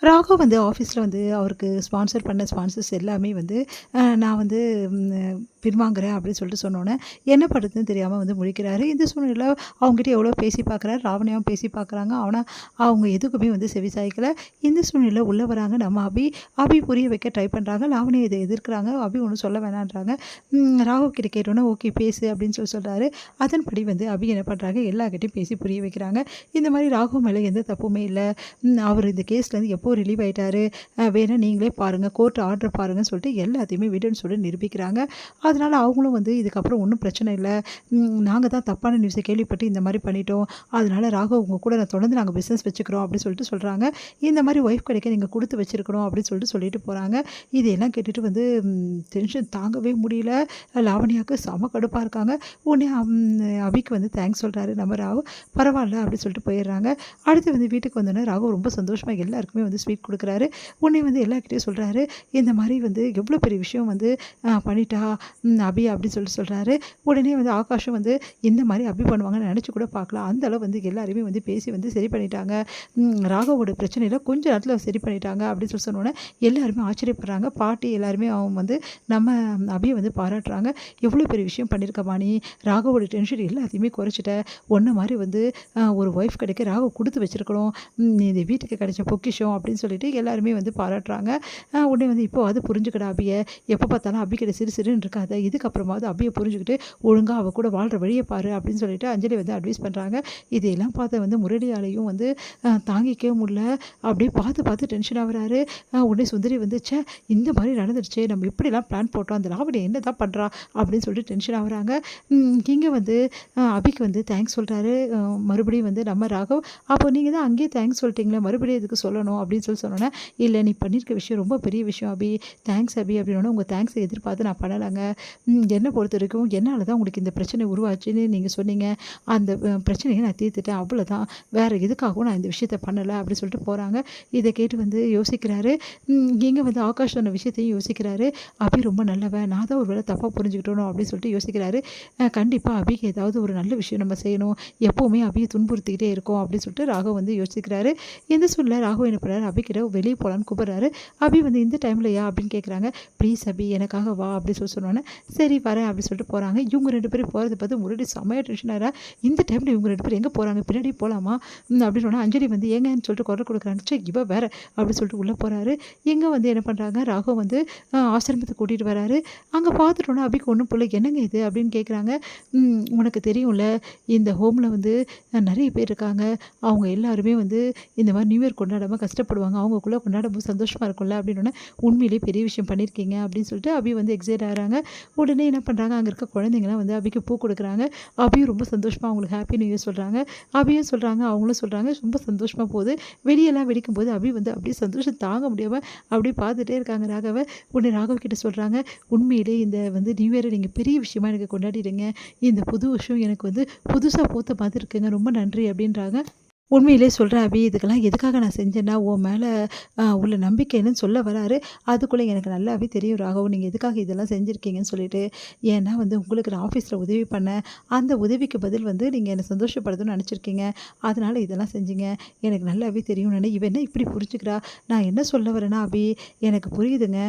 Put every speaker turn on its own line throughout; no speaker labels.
ராகவ் வந்து ஆஃபீஸில் வந்து அவருக்கு ஸ்பான்சர் பண்ண ஸ்பான்சர்ஸ் எல்லாமே வந்து நான் வந்து பின்வாங்குறேன் அப்படின்னு சொல்லிட்டு சொன்னோன்னே என்ன பண்ணுறதுன்னு தெரியாமல் வந்து முழிக்கிறாரு. இந்த சூழ்நிலையில் அவங்ககிட்ட எவ்வளோ பேசி பார்க்குறாரு, லாவண்யாவும் பேசி பார்க்குறாங்க. ஆனால் அவங்க எதுக்குமே வந்து செவி சாய்க்கல. இந்த சூழ்நிலையில் உள்ளே வராங்க நம்ம அபி புரிய வைக்க ட்ரை பண்ணுறாங்க. லாவண்யா இதை எதிர்க்கிறாங்க. அபி ஒன்றும் சொல்ல வேணான்றாங்க. ராகவ் கிட்ட கேட்டோன்னே ஓகே பேசு அப்படின்னு சொல்கிறாரு. அதன்படி வந்து அபி என்ன பண்ணுறாங்க, எல்லார்கிட்டையும் பேசி புரிய வைக்கிறாங்க. இந்த மாதிரி ராகவ் மேலே எந்த தப்புமே இல்லை, அவர் இந்த கேஸ்லேருந்து எப்போ ரிலீவ் ஆகிட்டாரு, வேணால் நீங்களே பாருங்கள், கோர்ட் ஆர்டர் பாருங்கன்னு சொல்லிட்டு எல்லாத்தையுமே விடுன்னு சொல்லி நிரூபிக்கிறாங்க. அதனால் அவங்களும் வந்து இதுக்கப்புறம் ஒன்றும் பிரச்சனை இல்லை, நாங்கள் தான் தப்பான நியூஸை கேள்விப்பட்டு இந்த மாதிரி பண்ணிட்டோம், அதனால் ராகவ் உங்கள் கூட நான் தொடர்ந்து நாங்கள் பிஸ்னஸ் வச்சுக்கிறோம் அப்படின்னு சொல்லிட்டு சொல்கிறாங்க. இந்த மாதிரி ஒய்ஃப் கிடைக்க நீங்கள் கொடுத்து வச்சுருக்கணும் அப்படின்னு சொல்லிட்டு போகிறாங்க. இதையெல்லாம் கேட்டுட்டு வந்து டென்ஷன் தாங்கவே முடியல. லாவண்யாவுக்கு செம கடுப்பாக இருக்காங்க. உடனே அபிக்கு வந்து தேங்க்ஸ் சொல்கிறாரு நம்ம ராவ். பரவாயில்ல அப்படின்னு சொல்லிட்டு போயிடுறாங்க. அடுத்து வந்து வீட்டுக்கு வந்தோடனே ராகவ் ரொம்ப சந்தோஷமாக எல்லாருக்குமே வந்து ஸ்வீட் கொடுக்குறாரு. உடனே வந்து எல்லாருக்கிட்டையும் சொல்கிறாரு, இந்த மாதிரி வந்து எவ்வளோ பெரிய விஷயம் வந்து பண்ணிட்டா அபி அப்படின்னு சொல்கிறாரு. உடனே வந்து ஆகாஷும் வந்து இந்த மாதிரி அபி பண்ணுவாங்கன்னு நினச்சி கூட பார்க்கலாம், அந்த அளவு வந்து எல்லாருமே வந்து பேசி வந்து சரி பண்ணிட்டாங்க, ராகவோட பிரச்சனையில் கொஞ்ச நேரத்தில் சரி பண்ணிட்டாங்க அப்படின்னு சொன்னோன்னே எல்லாருமே ஆச்சரியப்படுறாங்க. பாட்டி எல்லாருமே அவங்க வந்து நம்ம அபியை வந்து பாராட்டுறாங்க. எவ்வளோ பெரிய விஷயம் பண்ணியிருக்கமா நீ, ராகவோட டென்ஷன் எல்லாத்தையுமே குறைச்சிட்ட, ஒன்றை மாதிரி வந்து ஒரு ஒய்ஃப் கிடைக்க ராகவ் கொடுத்து வச்சுருக்கணும், இந்த வீட்டுக்கு கிடைச்ச பொக்கிஷம் அப்படின்னு சொல்லிட்டு எல்லாருமே வந்து பாராட்டுறாங்க. உடனே வந்து இப்போ அது புரிஞ்சுக்கிட அபியை, எப்போ பார்த்தாலும் அபிக்கிட்ட சிறுன்னு இருக்காத, இதுக்கப்புறமாவது அபியை புரிஞ்சுக்கிட்டு ஒழுங்காக அவள் கூட வாழ்கிற வழியை பாரு அப்படின்னு சொல்லிட்டு அஞ்சலி வந்து அட்வைஸ் பண்ணுறாங்க. இதையெல்லாம் பார்த்து வந்து முரளியாலையும் வந்து தாங்கிக்கவே முடியல, அப்படியே பார்த்து டென்ஷன் ஆகுறாரு. உடனே சுந்தரி வந்து இந்த மாதிரி நடந்துடுச்சு, நம்ம இப்படிலாம் பிளான் போட்டோம், அந்த லாவணி என்ன தான் பண்ணுறா அப்படின்னு சொல்லிட்டு டென்ஷன் ஆகுறாங்க. இங்கே வந்து அபிக்கு வந்து தேங்க்ஸ் சொல்கிறாரு மறுபடியும் வந்து நம்ம ராகவ். அப்போ நீங்கள் தான் அங்கேயே தேங்க்ஸ் சொல்லிட்டீங்களே, மறுபடியும் எதுக்கு சொல்லணும் அப்படின்னு சொன்னோன்னே, இல்லை நீ பண்ணியிருக்க விஷயம் ரொம்ப பெரிய விஷயம் அபி, தேங்க்ஸ் அபி அப்படின்னோடனே, உங்கள் தேங்க்ஸை எதிர்பார்த்து நான் பண்ணலைங்க, என்னை பொறுத்த வரைக்கும் என்னால் தான் உங்களுக்கு இந்த பிரச்சனை உருவாச்சுன்னு நீங்கள் சொன்னீங்க, அந்த பிரச்சனையை நான் தீர்த்துட்டேன், அவ்வளோதான், வேறு எதுக்காகவும் நான் இந்த விஷயத்தை பண்ணலை அப்படின்னு சொல்லிட்டு போகிறாங்க. இதை கேட்டு வந்து யோசிக்கிறாரு. இங்கே வந்து ஆகாஷ் சொன்ன விஷயத்தையும் யோசிக்கிறாரு. அபி ரொம்ப நல்லவன், நான் தான் ஒரு வேளை தப்பாக புரிஞ்சுக்கிட்டோம் அப்படின்னு சொல்லிட்டு யோசிக்கிறாரு. கண்டிப்பாக அபிக்கு ஏதாவது ஒரு நல்ல விஷயம் நம்ம செய்யணும், எப்போவுமே அபியை துன்புறுத்திக்கிட்டே இருக்கோம் அப்படின்னு சொல்லிட்டு ராகவ் வந்து யோசிக்கிறாரு. இந்த சூழ்நிலை ராகவ் என்ன பண்ணுறாரு, அபிக்கிட்ட வெளியே போகலான்னு கூப்பிட்றாரு. அபி வந்து இந்த டைம்லையா அப்படின்னு கேட்குறாங்க. ப்ளீஸ் அபி எனக்காக வா அப்படின்னு சொன்னோன்னே, சரி வரேன் அப்படின்னு சொல்லிட்டு போகிறாங்க. இவங்க 2 பேரும் போகிறத பார்த்து முன்னாடி செம்மையாக டென்ஷன் ஆகிறா. இந்த டைமில் இவங்க 2 பேரும் எங்கே போகிறாங்க, பின்னாடி போகலாமா அப்படின்னு சொன்னால் அஞ்சலி வந்து ஏங்கன்னு சொல்லிட்டு குரல் கொடுக்குறாங்க. இவ வேற அப்படின்னு சொல்லிட்டு உள்ளே போகிறாரு. இங்கே வந்து என்ன பண்ணுறாங்க, ராகவ் வந்து ஆசிரமத்துக்கு கூட்டிகிட்டு வராரு. அங்கே பார்த்துட்டோன்னா அபிக்கு ஒன்றும் போல, என்னங்க இது அப்படின்னு கேட்குறாங்க. உனக்கு தெரியும்ல, இந்த ஹோமில் வந்து நிறைய பேர் இருக்காங்க, அவங்க எல்லாருமே வந்து இந்த மாதிரி நியூ இயர் கொண்டாடாமல் கஷ்டப்படுவாங்க, அவங்களுக்குள்ளே கொண்டாடும்போது சந்தோஷமாக இருக்கும்ல அப்படின்னோடனே, உண்மையிலே பெரிய விஷயம் பண்ணியிருக்கீங்க அப்படின்னு சொல்லிட்டு அபி வந்து எக்ஸைட் ஆகிறாங்க. உடனே என்ன பண்ணுறாங்க, அங்கே இருக்க குழந்தைங்களாம் வந்து அபிக்கு பூ கொடுக்குறாங்க. அபியும் ரொம்ப சந்தோஷமாக அவங்களுக்கு ஹாப்பி நியூ இயர் சொல்கிறாங்க. அபியும் சொல்கிறாங்க, அவங்களும் சொல்கிறாங்க, ரொம்ப சந்தோஷமாக போகுது. வெடியெல்லாம் வெடிக்கும்போது அபி வந்து அப்படியே சந்தோஷம் தாங்க முடியாமல் அப்படியே பார்த்துட்டே இருக்காங்க ராகவை. உடனே ராகவ் கிட்ட சொல்கிறாங்க, உண்மையிலே இந்த வந்து நியூ இயரை நீங்கள் பெரிய விஷயமா எனக்கு கொண்டாடிடுங்க, இந்த புது வருஷம் எனக்கு வந்து புதுசாக பூத்த மாதிரி இருக்குங்க, ரொம்ப நன்றி அப்படின்றாங்க. உண்மையிலே சொல்கிறேன் அபி, இதுக்கெல்லாம் எதுக்காக நான் செஞ்சேன்னா உன் மேலே உள்ள நம்பிக்கைன்னு சொல்ல வராரு. அதுக்குள்ளே எனக்கு நல்லாவே தெரியும் ராகவ், நீங்கள் எதுக்காக இதெல்லாம் செஞ்சுருக்கீங்கன்னு சொல்லிட்டு. ஏன்னா வந்து உங்களுக்கு நான் ஆஃபீஸில் உதவி பண்ணேன், அந்த உதவிக்கு பதில் வந்து நீங்கள் என்னை சந்தோஷப்படுதுன்னு நினச்சிருக்கீங்க, அதனால் இதெல்லாம் செஞ்சீங்க, எனக்கு நல்லாவே தெரியும். இவன் என்ன இப்படி புரிஞ்சுக்கிறா, நான் என்ன சொல்ல வரேன்னா அபி, எனக்கு புரியுதுங்க,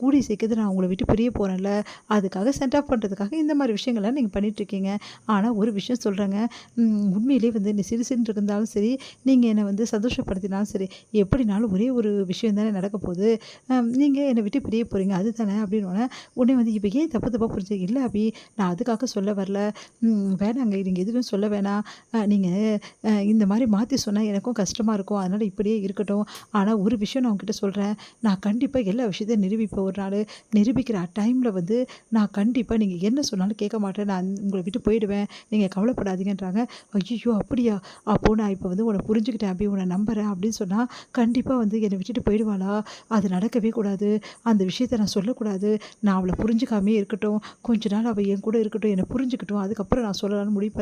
கூடி சீக்கிரத்தில் நான் உங்களை விட்டு பிரிய போகிறேன்ல, அதுக்காக சென்ட் ஆஃப் பண்ணுறதுக்காக இந்த மாதிரி விஷயங்கள்லாம் நீங்கள் பண்ணிகிட்ருக்கீங்க. ஆனால் ஒரு விஷயம் சொல்கிறேங்க, உண்மையிலே வந்து நீ சிறுசுன்னு இருந்தாலும் சரி, நீங்கள் என்னை வந்து சந்தோஷப்படுத்தினாலும் சரி, எப்படினாலும் ஒரே ஒரு விஷயம் தானே நடக்க போகுது, நீங்கள் என்னை விட்டு பிரிய போகிறீங்க அதுதானே அப்படின்னோடனே, உடனே வந்து இப்போ ஏன் தப்பாக புரிஞ்சு, இல்லை அபி நான் அதுக்காக சொல்ல வரல, வேணாங்க நீங்கள் எதுவும் சொல்ல வேணாம், நீங்கள் இந்த மாதிரி மாற்றி சொன்னால் எனக்கும் கஷ்டமாக இருக்கும், அதனால் இப்படியே இருக்கட்டும். ஆனால் ஒரு விஷயம் நான் உங்ககிட்ட சொல்கிறேன், நான் கண்டிப்பாக எல்லா விஷயத்தையும் நிரூபிப்பேன், ஒரு நாள் நிரூபிக்கிற டைமில் வந்து நான் கண்டிப்பாக நீங்கள் என்ன சொன்னாலும் கேட்க மாட்டேன், நான் உங்களை விட்டு போயிடுவேன், நீங்கள் கவலைப்படாதீங்கன்றாங்க. ஐயோ அப்படியா, அப்போது நான் இப்போ வந்து உன்னை புரிஞ்சுக்கிட்டேன் அபி, உன்னை நம்புகிறேன் அப்படின்னு சொன்னால் கண்டிப்பாக வந்து என்னை விட்டுட்டு போயிடுவாளா, அது நடக்கவே கூடாது, அந்த விஷயத்தை நான் சொல்லக்கூடாது, நான் அவளை புரிஞ்சுக்காமே இருக்கட்டும், கொஞ்ச நாள் அவள் என் கூட இருக்கட்டும், என்னை புரிஞ்சுக்கிட்டும், அதுக்கப்புறம் நான் சொல்லலாம்னு முடிவு